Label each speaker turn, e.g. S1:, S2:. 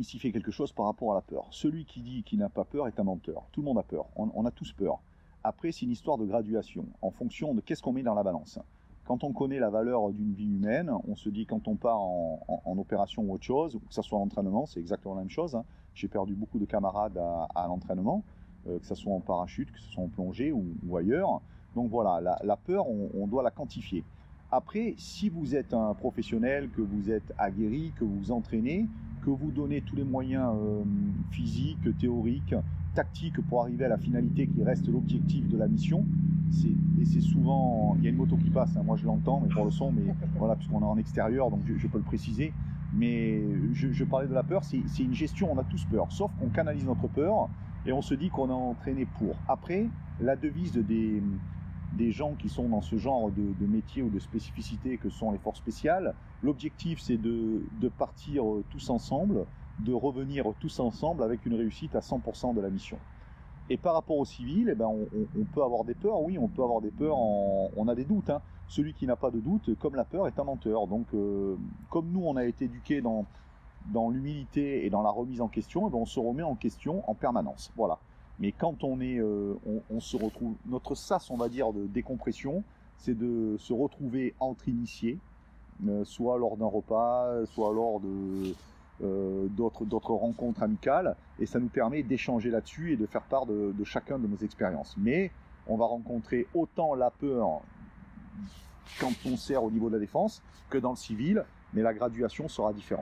S1: démystifier quelque chose par rapport à la peur. Celui qui dit qu'il n'a pas peur est un menteur. Tout le monde a peur. On a tous peur. Après, c'est une histoire de graduation, en fonction de qu'est-ce qu'on met dans la balance. Quand on connaît la valeur d'une vie humaine, on se dit quand on part en opération ou autre chose, ou que ce soit en entraînement, c'est exactement la même chose. Hein. J'ai perdu beaucoup de camarades à l'entraînement, que ce soit en parachute, que ce soit en plongée ou ailleurs. Donc voilà, la peur, on doit la quantifier. Après, si vous êtes un professionnel, que vous êtes aguerri, que vous vous entraînez, que vous donnez tous les moyens physiques, théoriques, tactiques pour arriver à la finalité qui reste l'objectif de la mission, et c'est souvent, il y a une moto qui passe, hein, moi je l'entends, mais pour le son, mais voilà, puisqu'on est en extérieur, donc je peux le préciser, mais je parlais de la peur, c'est une gestion, on a tous peur, sauf qu'on canalise notre peur et on se dit qu'on a entraîné pour. Après, la devise des gens qui sont dans ce genre de métier ou de spécificité que sont les forces spéciales, l'objectif c'est de partir tous ensemble, de revenir tous ensemble avec une réussite à 100% de la mission. Et par rapport au civil, eh ben on peut avoir des peurs, oui, on peut avoir des peurs, on a des doutes. Hein. Celui qui n'a pas de doute, comme la peur, est un menteur. Donc, comme nous, on a été éduqués dans l'humilité et dans la remise en question, eh ben on se remet en question en permanence. Voilà. Mais quand on se retrouve, notre sas, on va dire, de décompression, c'est de se retrouver entre initiés, soit lors d'un repas, soit lors d'autres rencontres amicales, et ça nous permet d'échanger là-dessus et de faire part de chacun de nos expériences. Mais on va rencontrer autant la peur quand on sert au niveau de la défense que dans le civil, mais la graduation sera différente.